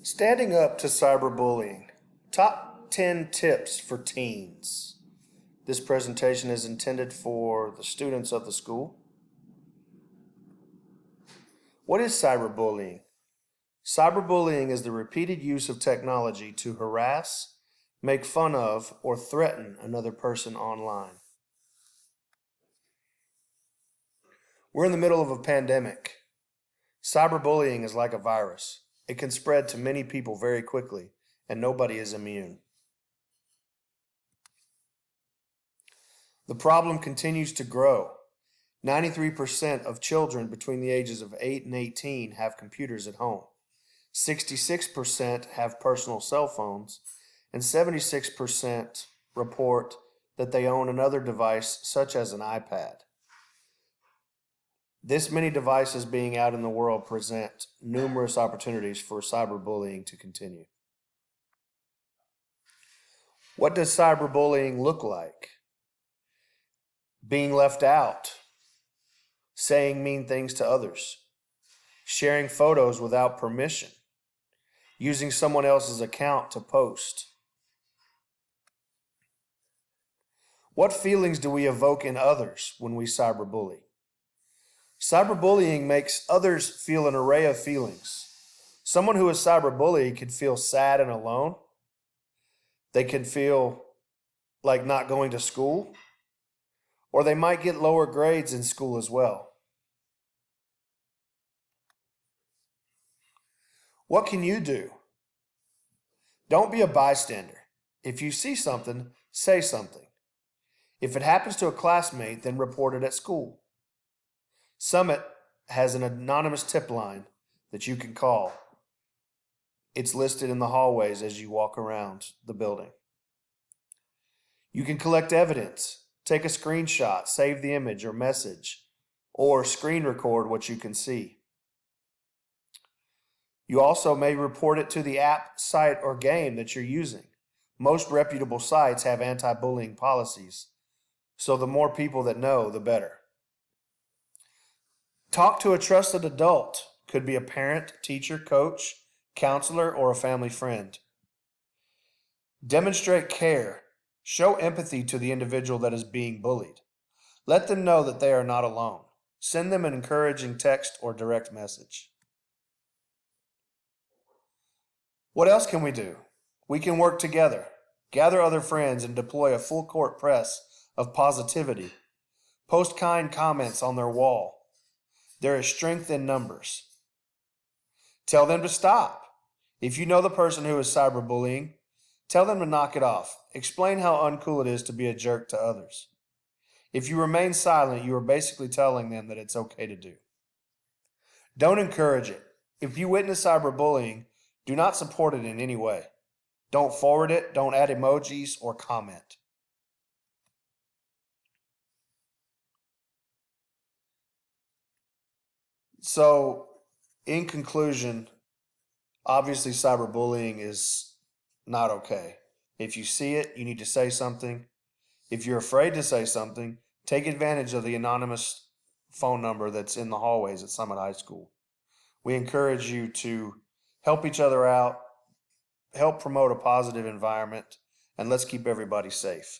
Standing up to cyberbullying. Top 10 tips for teens. This presentation is intended for the students of the school. What is cyberbullying? Cyberbullying is the repeated use of technology to harass, make fun of, or threaten another person online. We're in the middle of a pandemic. Cyberbullying is like a virus. It can spread to many people very quickly, and nobody is immune. The problem continues to grow. 93% of children between the ages of 8 and 18 have computers at home. 66% have personal cell phones, and 76% report that they own another device such as an iPad. This many devices being out in the world present numerous opportunities for cyberbullying to continue. What does cyberbullying look like? Being left out, saying mean things to others, sharing photos without permission, using someone else's account to post. What feelings do we evoke in others when we cyberbully? Cyberbullying makes others feel an array of feelings. Someone who is cyberbullied could feel sad and alone. They can feel like not going to school, or they might get lower grades in school as well. What can you do? Don't be a bystander. If you see something, say something. If it happens to a classmate, then report it at school. Summit has an anonymous tip line that you can call. It's listed in the hallways as you walk around the building. You can collect evidence, take a screenshot, save the image or message, or screen record what you can see. You also may report it to the app, site, or game that you're using. Most reputable sites have anti-bullying policies, so the more people that know, the better. Talk to a trusted adult. Could be a parent, teacher, coach, counselor, or a family friend. Demonstrate care. Show empathy to the individual that is being bullied. Let them know that they are not alone. Send them an encouraging text or direct message. What else can we do? We can work together, gather other friends, and deploy a full court press of positivity. Post kind comments on their wall. There is strength in numbers. Tell them to stop. If you know the person who is cyberbullying, tell them to knock it off. Explain how uncool it is to be a jerk to others. If you remain silent, you are basically telling them that it's okay to do. Don't encourage it. If you witness cyberbullying, do not support it in any way. Don't forward it, don't add emojis or comment. So, in conclusion, obviously cyberbullying is not okay. If you see it, you need to say something. If you're afraid to say something, take advantage of the anonymous phone number that's in the hallways at Summit High School. We encourage you to help each other out, help promote a positive environment, and let's keep everybody safe.